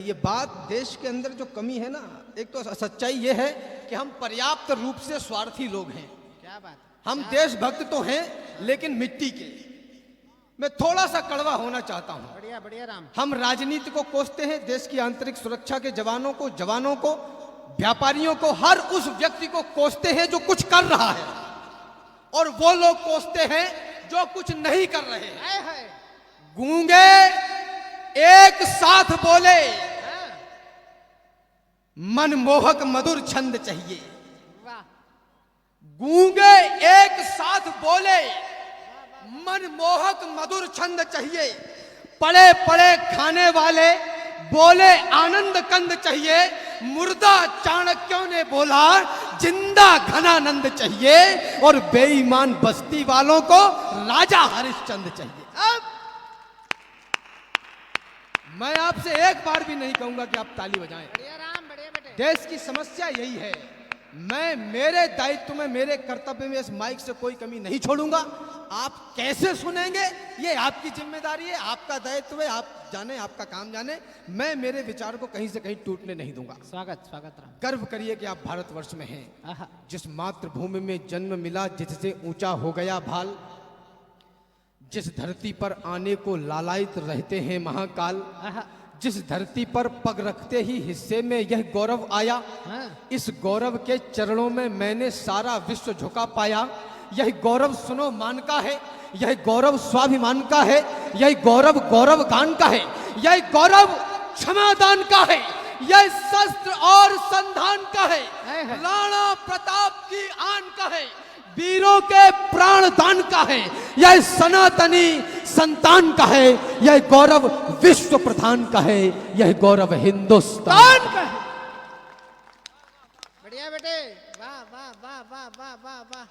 ये बात देश के अंदर जो कमी है ना, एक तो सच्चाई ये है कि हम पर्याप्त रूप से स्वार्थी लोग हैं। क्या बात, हम देशभक्त तो हैं लेकिन मिट्टी के। मैं थोड़ा सा कड़वा होना चाहता हूं। बढ़िया बढ़िया राम। हम राजनीति को कोसते हैं, देश की आंतरिक सुरक्षा के जवानों को, व्यापारियों को, हर उस व्यक्ति को कोसते हैं जो कुछ कर रहा है, और वो लोग कोसते हैं जो कुछ नहीं कर रहे हैं। हाय हाय। गूंगे एक साथ बोले, हाँ, मनमोहक मधुर छंद चाहिए। वाह। गूंगे एक साथ बोले, मनमोहक मधुर छंद चाहिए। पड़े पड़े खाने वाले बोले आनंद कंद चाहिए। मुर्दा चाणक्यों ने बोला जिंदा घनानंद चाहिए, और बेईमान बस्ती वालों को राजा हरिश्चंद्र चाहिए। अब मैं आपसे एक बार भी नहीं कहूंगा कि आप ताली बजाएं। बढ़िया राम, बढ़िया बेटे। देश की समस्या यही है। मैं मेरे दायित्व में, मेरे कर्तव्य में इस माइक से कोई कमी नहीं छोड़ूंगा। आप कैसे सुनेंगे ये आपकी जिम्मेदारी है, आपका दायित्व है, आप जाने, आपका काम जाने। मैं मेरे विचार को कहीं से कहीं टूटने नहीं दूंगा। स्वागत स्वागत राम। गर्व करिए कि आप भारतवर्ष में हैं, आहा, जिस मातृभूमि में जन्म मिला, जिससे ऊंचा हो गया भाल, जिस धरती पर आने को लालायित रहते हैं महाकाल, आहा, जिस धरती पर पग रखते ही हिस्से में यह गौरव आया, हाँ, इस गौरव के चरणों में मैंने सारा विश्व झुका पाया। यह गौरव सुनो मान का है, यह गौरव स्वाभिमान का है, यह गौरव गौरव गान का है, यह गौरव क्षमादान का है, यह शस्त्र और संधान का है, है। राणा प्रताप की आन का है, वीरों के प्राण दान का है, यह सनातनी संतान का है, यह गौरव विश्व प्रधान का है, यह गौरव हिंदुस्तान का है। बढ़िया बेटे। वाह वाह वाह वाह वाह वाह वाह।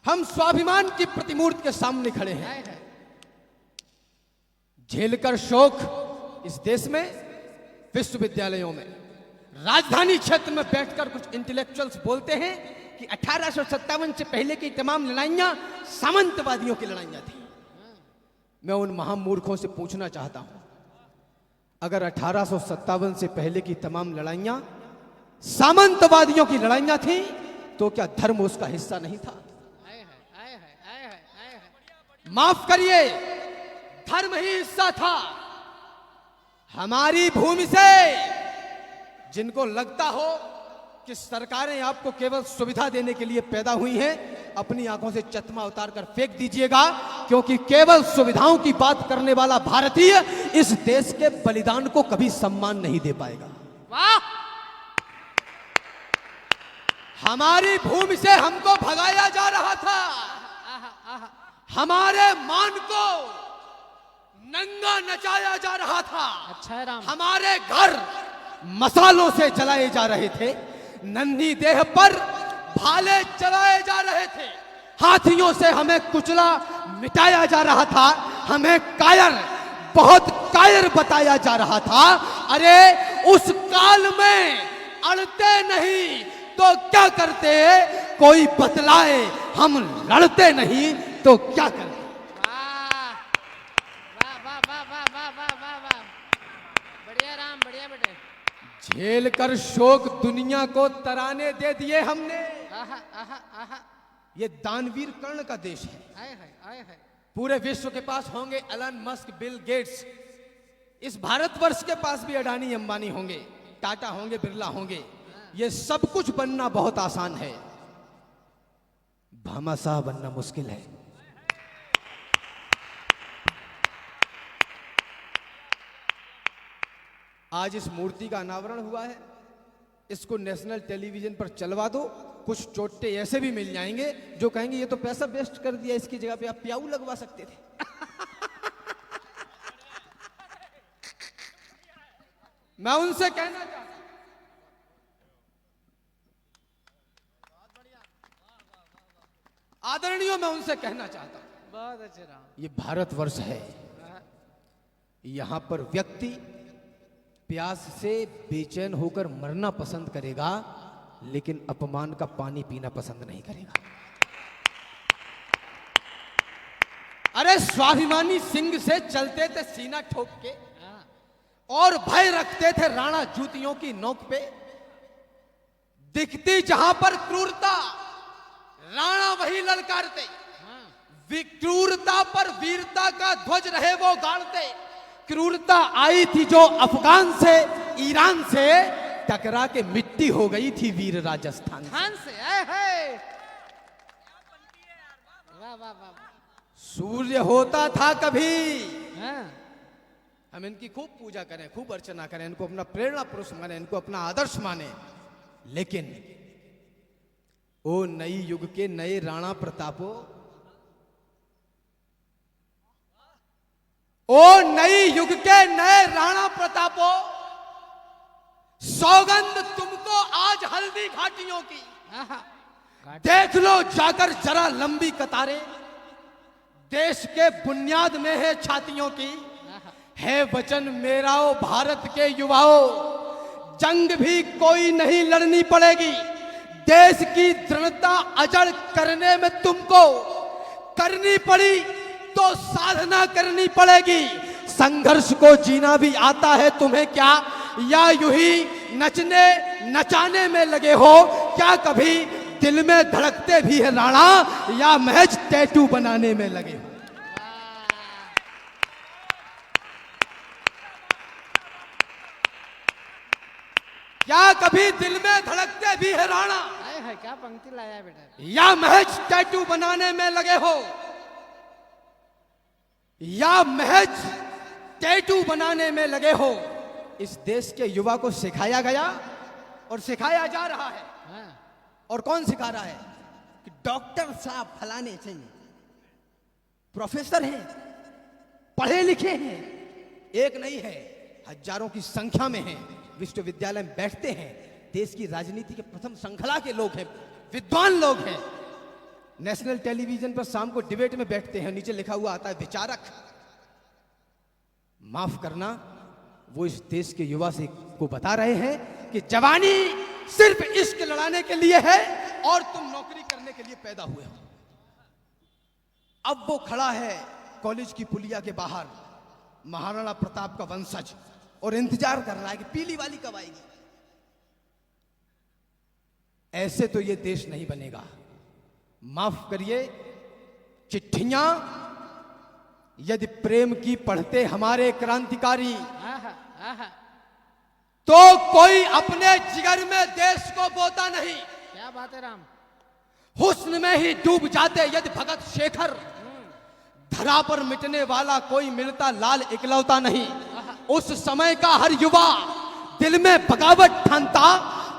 हम स्वाभिमान की प्रतिमूर्ति के सामने खड़े हैं। हाय हाय। झेलकर शोक इस देश में, विश्वविद्यालयों में, राजधानी क्षेत्र में बैठकर कुछ इंटेलेक्चुअल्स बोलते हैं कि 1857 से पहले की तमाम लड़ाइयां सामंतवादियों की लड़ाइयां थी। मैं उन महामूर्खों से पूछना चाहता हूं, अगर 1857 से पहले की तमाम लड़ाइयां सामंतवादियों की लड़ाइयां थी, तो क्या धर्म उसका हिस्सा नहीं था? हाय हाय हाय हाय हाय हाय हाय। माफ करिए, धर्म ही हिस्सा था। हमारी भूमि से जिनको लगता हो कि सरकारें आपको केवल सुविधा देने के लिए पैदा हुई हैं, अपनी आंखों से चश्मा उतार कर फेंक दीजिएगा, क्योंकि केवल सुविधाओं की बात करने वाला भारतीय इस देश के बलिदान को कभी सम्मान नहीं दे पाएगा। वाह। हमारी भूमि से हमको भगाया जा रहा था, आहा आहा। हमारे मान को नंगा नचाया जा रहा था, अच्छा है राम। हमारे घर मसालों से जलाए जा रहे थे, नन्ही देह पर भाले चलाए जा रहे थे, हाथियों से हमें कुचला मिटाया जा रहा था, हमें कायर, बहुत कायर बताया जा रहा था। अरे उस काल में अड़ते नहीं तो क्या करते, कोई बतलाए, हम लड़ते नहीं तो क्या करते। वाह वाह वाह वाह वाह वाह वाह वाह वाह। बढ़िया राम, बढ़िया बेटे। झेल कर शोक दुनिया को तराने दे दिए हमने। आहा आहा आहा। ये दानवीर कर्ण का देश है। हाय हाय हाय हाय। पूरे विश्व के पास होंगे एलन मस्क, बिल गेट्स, इस भारतवर्ष के पास भी अडानी अंबानी होंगे, टाटा होंगे, बिरला होंगे। ये सब कुछ बनना बहुत आसान है, भामाशाह बनना मुश्किल है। आज इस मूर्ति का अनावरण हुआ है, इसको नेशनल टेलीविजन पर चलवा दो, कुछ चोटे ऐसे भी मिल जाएंगे जो कहेंगे ये तो पैसा वेस्ट कर दिया, इसकी जगह पे आप प्याऊ लगवा सकते थे। मैं उनसे कहना चाहता हूं, आदरणीयों, मैं उनसे कहना चाहता हूं, बहुत अच्छे राम। ये भारतवर्ष है, यहां पर व्यक्ति प्यास से बेचैन होकर मरना पसंद करेगा, लेकिन अपमान का पानी पीना पसंद नहीं करेगा। अरे स्वाभिमानी सिंह से चलते थे सीना ठोक के, और भय रखते थे राणा जूतियों की नोक पे। दिखती जहां पर क्रूरता, राणा वही ललकारते। क्रूरता पर वीरता का ध्वज रहे वो गाड़ते। क्रूरता आई थी जो अफगान से, ईरान से टकरा के मिट्टी हो गई थी वीर राजस्थान खान से। है वाह वाह वाह। सूर्य होता था कभी। हाँ। हम इनकी खूब पूजा करें, खूब अर्चना करें, इनको अपना प्रेरणा पुरुष माने, इनको अपना आदर्श माने, लेकिन ओ नई युग के नए राणा प्रतापो, ओ नई युग के नए राणा प्रतापो, सौगंध तुमको आज हल्दी घाटियों की। देख लो जाकर जरा लंबी कतारें, देश के बुनियाद में है छातियों की। है वचन मेरा ओ भारत के युवाओं, जंग भी कोई नहीं लड़नी पड़ेगी। देश की दृढ़ता अजड़ करने में तुमको करनी पड़ी तो साधना करनी पड़ेगी। संघर्ष को जीना भी आता है तुम्हें क्या, या यूं ही नचने नचाने में लगे हो? क्या कभी दिल में धड़कते भी है राणा, या महज टैटू बनाने में लगे हो? क्या कभी दिल में धड़कते भी है राणा, है क्या पंक्ति लाया बेटा, या महज टैटू बनाने में लगे हो? या महज टैटू बनाने में लगे हो? इस देश के युवा को सिखाया गया और सिखाया जा रहा है। और कौन सिखा रहा है? कि डॉक्टर साहब फलाने चाहिए, प्रोफेसर हैं, पढ़े लिखे हैं, एक नहीं है, हजारों की संख्या में हैं, विश्वविद्यालय में बैठते हैं, देश की राजनीति के प्रथम श्रृंखला के लोग हैं, विद्वान लोग हैं। नेशनल टेलीविजन पर शाम को डिबेट में बैठते हैं, नीचे लिखा हुआ आता है विचारक। माफ करना, वो इस देश के युवा से को बता रहे हैं कि जवानी सिर्फ इश्क लड़ाने के लिए है और तुम नौकरी करने के लिए पैदा हुए हो। अब वो खड़ा है कॉलेज की पुलिया के बाहर, महाराणा प्रताप का वंशज, और इंतजार कर रहा है कि पीली वाली कब आएगी। ऐसे तो ये देश नहीं बनेगा। माफ करिए, चिट्ठियां यदि प्रेम की पढ़ते हमारे क्रांतिकारी, तो कोई अपने जिगर में देश को बोता नहीं। क्या बात है राम। हुस्न में ही डूब जाते यदि भगत शेखर, धरा पर मिटने वाला कोई मिलता लाल इकलौता नहीं। उस समय का हर युवा दिल में बगावत ठानता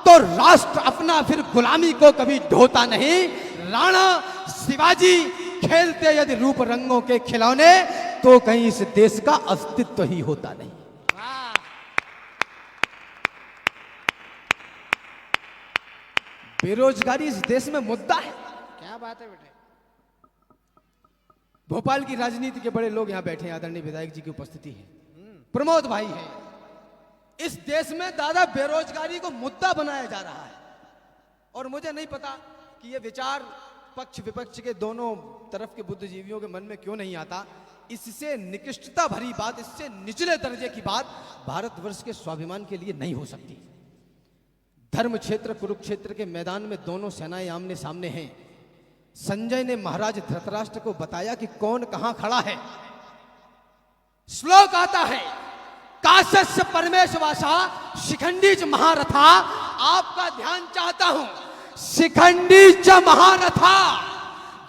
तो राष्ट्र अपना फिर गुलामी को कभी ढोता नहीं। राणा शिवाजी खेलते यदि रूप रंगों के खिलौने, तो कहीं इस देश का अस्तित्व ही होता नहीं। बेरोजगारी इस देश में मुद्दा है। क्या बात है बेटे। भोपाल की राजनीति के बड़े लोग यहां बैठे हैं, आदरणीय विधायक जी की उपस्थिति है, प्रमोद भाई है। इस देश में दादा बेरोजगारी को मुद्दा बनाया जा रहा है, और मुझे नहीं पता कि ये विचार पक्ष विपक्ष के दोनों तरफ के बुद्धिजीवियों के मन में क्यों नहीं आता। इससे निकृष्टता भरी बात, इससे निचले दर्जे की बात भारतवर्ष के स्वाभिमान के लिए नहीं हो सकती। धर्म क्षेत्र कुरुक्षेत्र के मैदान में दोनों सेनाएं आमने सामने हैं। संजय ने महाराज धृतराष्ट्र को बताया कि कौन कहां खड़ा है। श्लोक आता है, काशस्य परमेशवासा शिखंडीच महारथा। आपका ध्यान चाहता हूं, शिखंडीच महारथा।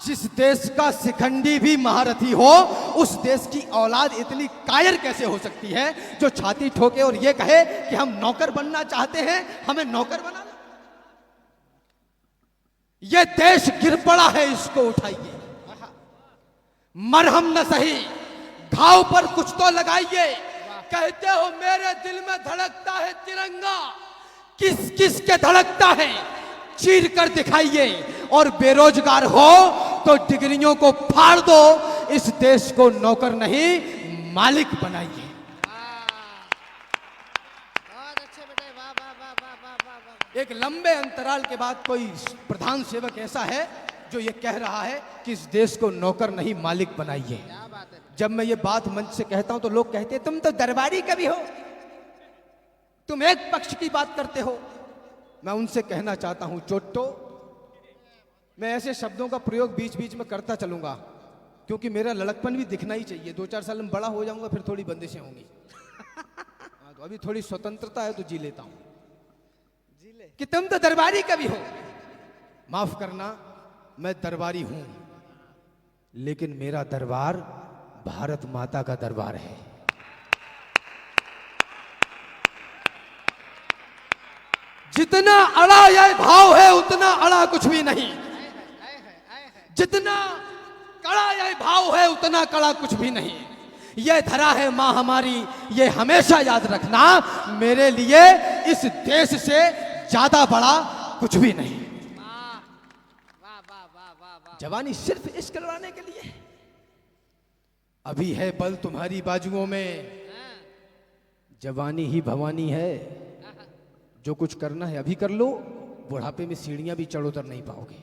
जिस देश का शिखंडी भी महारथी हो, उस देश की औलाद इतनी कायर कैसे हो सकती है जो छाती ठोके और ये कहे कि हम नौकर बनना चाहते हैं, हमें नौकर बनाना। ये देश गिर पड़ा है, इसको उठाइए। मरहम न सही, घाव पर कुछ तो लगाइए। कहते हो मेरे दिल में धड़कता है तिरंगा, किस किस के धड़कता है, चीर कर दिखाइए। और बेरोजगार हो तो डिग्रियों को फाड़ दो, इस देश को नौकर नहीं मालिक बनाइए। बहुत अच्छे बेटे, वाह वाह वाह वाह वाह वाह वाह। एक लंबे अंतराल के बाद कोई प्रधान सेवक ऐसा है जो ये कह रहा है कि इस देश को नौकर नहीं मालिक बनाइए। क्या बात है। जब मैं ये बात मंच से कहता हूं तो लोग कहते हैं तुम तो दरबारी कवि हो, तुम एक पक्ष की बात करते हो। मैं उनसे कहना चाहता हूं चोट्टो, मैं ऐसे शब्दों का प्रयोग बीच बीच में करता चलूंगा, क्योंकि मेरा लड़कपन भी दिखना ही चाहिए। 2-4 साल में बड़ा हो जाऊंगा, फिर थोड़ी बंदिशें होंगी। हाँ, तो अभी थोड़ी स्वतंत्रता है तो जी लेता हूं। कि तुम तो दरबारी कवि हो। माफ करना, मैं दरबारी हूं, लेकिन मेरा दरबार भारत माता का दरबार है। जितना अड़ा यह भाव है उतना अड़ा कुछ भी नहीं। जितना कड़ा यह भाव है उतना कड़ा कुछ भी नहीं। यह धरा है मां हमारी, ये हमेशा याद रखना, मेरे लिए इस देश से ज्यादा बड़ा कुछ भी नहीं। वाह वाह वाह वाह वाह वाह। जवानी सिर्फ इश्क लड़ाने के लिए। अभी है बल तुम्हारी बाजुओं में, हाँ, जवानी ही भवानी है। जो कुछ करना है अभी कर लो, बुढ़ापे में सीढ़ियां भी चढ़ उतर नहीं पाओगे।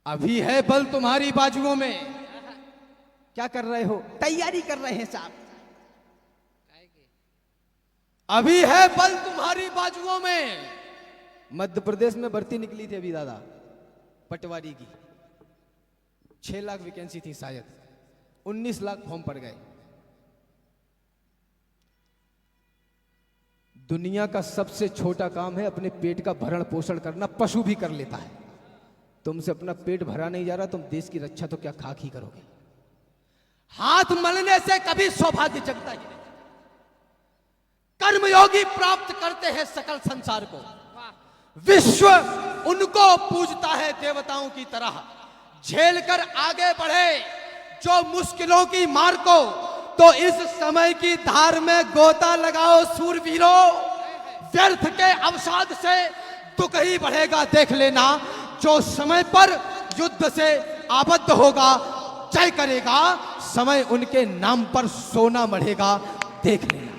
अभी है बल तुम्हारी बाजुओं में। क्या कर रहे हो? तैयारी कर रहे हैं साहब। काहे की? अभी है बल तुम्हारी बाजुओं में। मध्य प्रदेश में भर्ती निकली थी अभी दादा, पटवारी की। 6 लाख वैकेंसी थी शायद, 19 लाख फॉर्म पड़ गए। दुनिया का सबसे छोटा काम है अपने पेट का भरण पोषण करना, पशु भी कर लेता है। तुमसे अपना पेट भरा नहीं जा रहा, तुम देश की रक्षा तो क्या खाक ही करोगे। हाथ मलने से कभी सौभाग्य जगता ही नहीं। कर्मयोगी प्राप्त करते हैं सकल संसार को। विश्व उनको पूजता है देवताओं की तरह। झेल कर आगे बढ़े जो मुश्किलों की मार को, तो इस समय की धार में गोता लगाओ सूरवीरों। व्यर्थ के अवसाद से दुख ही बढ़ेगा देख लेना। जो समय पर युद्ध से आबद्ध होगा जय करेगा, समय उनके नाम पर सोना मढ़ेगा देख लेना।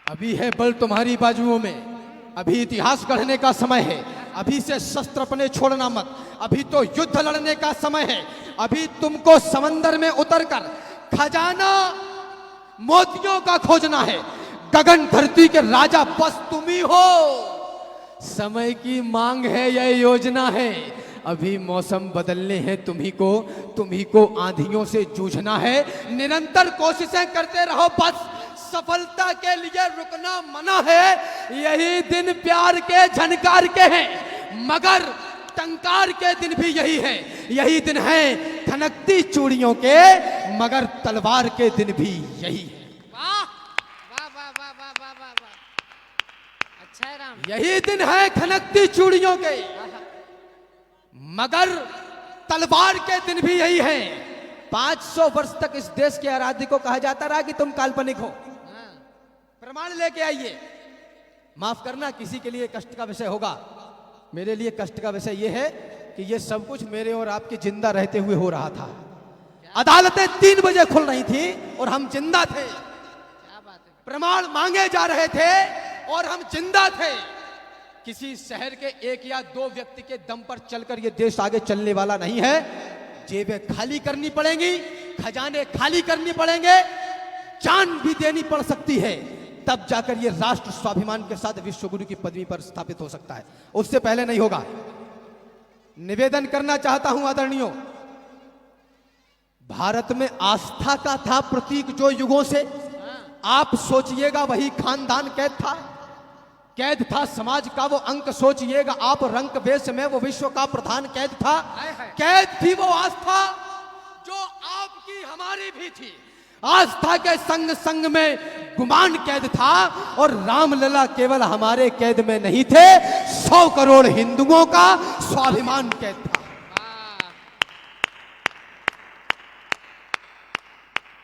अभी है बल तुम्हारी बाजुओं में, अभी इतिहास गढ़ने का समय है। अभी से शस्त्र अपने छोड़ना मत, अभी तो युद्ध लड़ने का समय है। अभी तुमको समंदर में उतरकर खजाना मोतियों का खोजना है। गगन धरती के राजा बस तुम ही हो। समय की मांग है, यह योजना है। अभी मौसम बदलने हैं तुम्ही को आंधियों से जूझना है। निरंतर कोशिशें करते रहो, बस सफलता के लिए रुकना मना है। यही दिन प्यार के झनकार के हैं, मगर टंकार के दिन भी यही है। यही दिन है खनकती चूड़ियों के, मगर तलवार के दिन भी यही है। वाह वाह वाह वाह वाह वाह वाह वाह। अच्छा है राम। यही दिन है खनकती चूड़ियों के, मगर तलवार के दिन भी यही है। 500 वर्ष तक इस देश के आराध्य को कहा जाता रहा कि तुम काल्पनिक हो। हाँ, प्रमाण लेके आइए। माफ करना, किसी के लिए कष्ट का विषय होगा, मेरे लिए कष्ट का विषय यह है कि यह सब कुछ मेरे और आपके जिंदा रहते हुए हो रहा था। अदालतें 3 बजे खुल रही थी और हम जिंदा थे। क्या बात है। प्रमाण मांगे जा रहे थे और हम जिंदा थे। किसी शहर के 1 या 2 व्यक्ति के दम पर चलकर यह देश आगे चलने वाला नहीं है। जेबें खाली करनी पड़ेंगी, खजाने खाली करनी पड़ेंगे, जान भी देनी पड़ सकती है, तब जाकर यह राष्ट्र स्वाभिमान के साथ विश्वगुरु की पदवी पर स्थापित हो सकता है। उससे पहले नहीं होगा। निवेदन करना चाहता हूं आदरणीयों, भारत में आस्था का था प्रतीक जो युगों से, आप सोचिएगा वही खानदान कैद था समाज का वो अंक। सोचिएगा आप रंक वेश में वो विश्व का प्रधान कैद था। कैद थी वो आस्था जो आपकी हमारी भी थी। आस्था के संग संग में गुमान कैद था, और रामलला केवल हमारे कैद में नहीं थे, 100 करोड़ हिंदुओं का स्वाभिमान कैद था। वाह।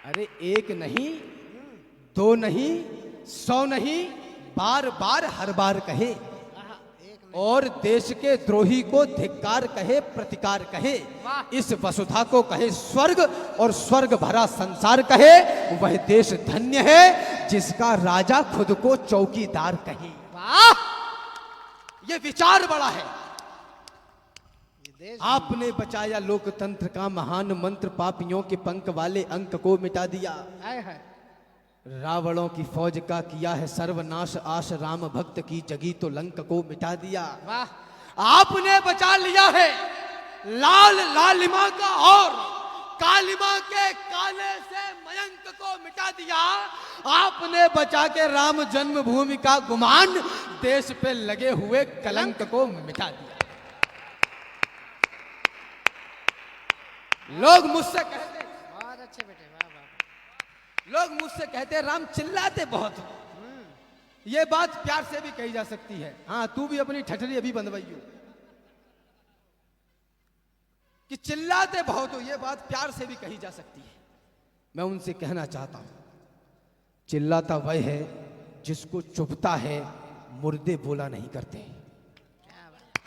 अरे 1 नहीं, 2 नहीं, 100 नहीं, बार बार हर बार कहे, और देश के द्रोही को धिक्कार कहे, प्रतिकार कहे। इस वसुधा को कहे स्वर्ग, और स्वर्ग भरा संसार कहे। वह देश धन्य है जिसका राजा खुद को चौकीदार कहे। वाह। यह विचार बड़ा है। ये देश आपने बचाया लोकतंत्र का महान मंत्र, पापियों के पंख वाले अंक को मिटा दिया। है। रावणों की फौज का किया है सर्वनाश, आश राम भक्त की जगी तो लंक को मिटा दिया। वाह आपने बचा लिया है लाल लालिमा का और कालिमा के काले से मयंक को मिटा दिया। आपने बचा के राम जन्मभूमि का गुमान, देश पे लगे हुए कलंक को मिटा दिया। लोग मुझसे कहते, बहुत अच्छे बेटे, वाह वाह। लोग मुझसे कहते हैं राम चिल्लाते बहुत हो। ये बात प्यार से भी कही जा सकती है। हाँ, तू भी अपनी ठठरी अभी बंधवाइयो कि चिल्लाते बहुत हो, ये बात प्यार से भी कही जा सकती है। मैं उनसे कहना चाहता हूं, चिल्लाता वह है जिसको चुभता है, मुर्दे बोला नहीं करते। क्या बात।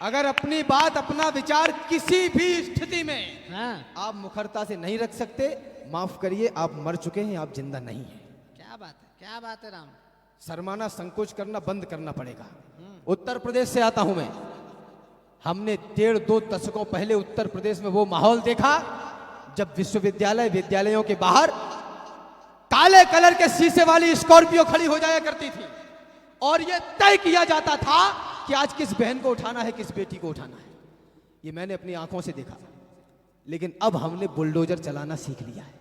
अगर अपनी बात, अपना विचार किसी भी स्थिति में हाँ आप मुखरता से नहीं रख सकते, माफ करिए, आप मर चुके हैं, आप जिंदा नहीं हैं। क्या बात है, क्या बात है राम। शर्माना, संकोच करना बंद करना पड़ेगा। उत्तर प्रदेश से आता हूं मैं। हमने 1.5-2 दशकों पहले उत्तर प्रदेश में वो माहौल देखा जब विश्वविद्यालय, विद्यालयों के बाहर काले कलर के शीशे वाली स्कॉर्पियो खड़ी हो जाया करती थी और ये तय किया जाता था कि आज किस बहन को उठाना है, किस बेटी को उठाना है। ये मैंने अपनी आंखों से देखा। लेकिन अब हमने बुलडोजर चलाना सीख लिया है।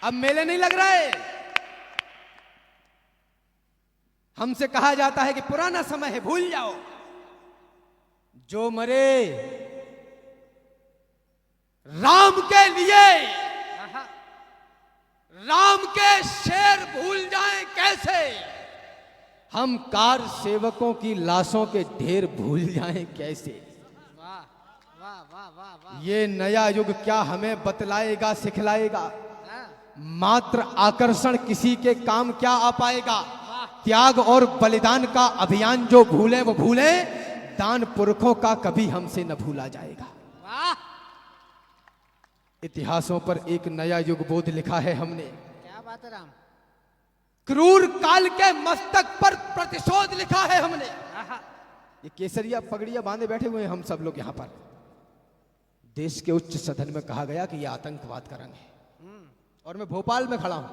अब मेले नहीं लग रहे। हमसे कहा जाता है कि पुराना समय है, भूल जाओ। जो मरे राम के लिए, राम के शेर भूल जाएं कैसे, हम कार सेवकों की लाशों के ढेर भूल जाएं कैसे। वाह वाह वाह वाह वाह। ये नया युग क्या हमें बतलाएगा, सिखलाएगा। हाँ, मात्र आकर्षण किसी के काम क्या आ पाएगा। त्याग और बलिदान का अभियान जो भूले वो भूले, दान पुरखों का कभी हमसे न भूला जाएगा। वाह इतिहासों पर एक नया युग बोध लिखा है हमने। क्या बात है राम। क्रूर काल के मस्तक पर प्रतिशोध लिखा है हमने। आहा, ये केसरिया पगड़िया बांधे बैठे हुए हैं हम सब लोग यहाँ पर। देश के उच्च सदन में कहा गया कि यह आतंकवाद का रंग है और मैं भोपाल में खड़ा हूं।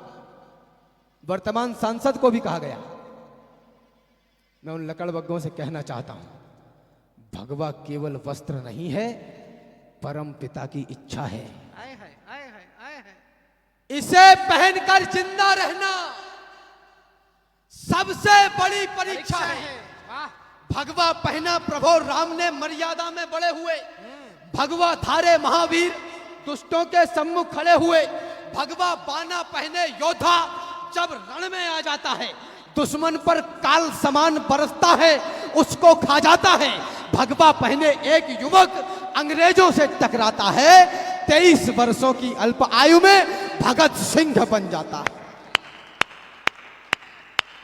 वर्तमान सांसद को भी कहा गया। मैं उन लकड़बग्गों से कहना चाहता हूं, भगवा केवल वस्त्र नहीं है, परम पिता की इच्छा है। आए हाय आए हाय आए हाय। इसे पहनकर जिंदा रहना सबसे बड़ी परीक्षा है। वाह भगवा पहना प्रभु राम ने मर्यादा में बड़े हुए। भगवा धारे महावीर दुष्टों के सम्मुख खड़े हुए। भगवा बाना पहने योद्धा जब रण में आ जाता है, दुश्मन पर काल समान बरसता है, उसको खा जाता है। भगवा पहने एक युवक अंग्रेजों से टकराता है, 23 वर्षों की अल्प आयु में भगत सिंह बन जाता है।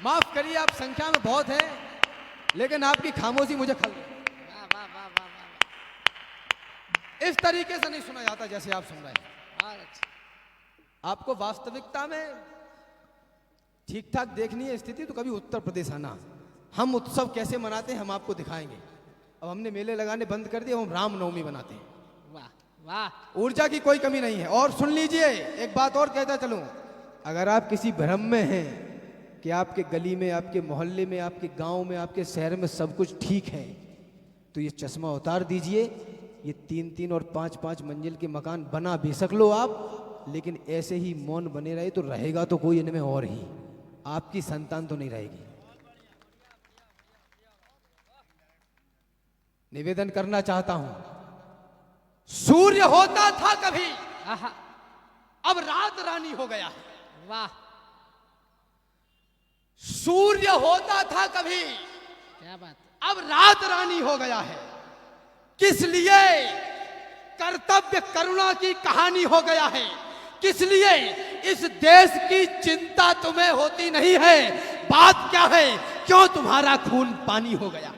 माफ करिए, आप संख्या में बहुत हैं, लेकिन आपकी खामोशी मुझे खल रही है। वाह वाह वाह वाह वाह। इस तरीके से नहीं सुना जाता जैसे आप सुन रहे हैं। बहुत अच्छा। आपको वास्तविकता में ठीक ठाक देखनी है स्थिति, तो कभी उत्तर प्रदेश आना। हम उत्सव कैसे मनाते हैं हम आपको दिखाएंगे। अब हमने मेले लगाने बंद कर दिए, हम रामनवमी मनाते हैं। वाह वाह। ऊर्जा की कोई कमी नहीं है। और सुन लीजिए, एक बात और कहता चलूं, अगर आप किसी भ्रम में हैं कि आपके गली में, आपके मोहल्ले में, आपके गांव में, आपके शहर में सब कुछ ठीक है, तो ये चश्मा उतार दीजिए। ये 3-3 और 5-5 मंजिल के मकान बना बेशक लो आप, लेकिन ऐसे ही मौन बने रहे तो रहेगा तो कोई इनमें और ही, आपकी संतान तो नहीं रहेगी। निवेदन करना चाहता हूं, सूर्य होता था कभी, आहा, अब रात रानी हो गया है। वाह। सूर्य होता था कभी, क्या बात। अब रात रानी हो गया है। किस लिए? कर्तव्य करुणा की कहानी हो गया है। किस लिए? इस देश की चिंता तुम्हें होती नहीं है। बात क्या है? क्यों तुम्हारा खून पानी हो गया?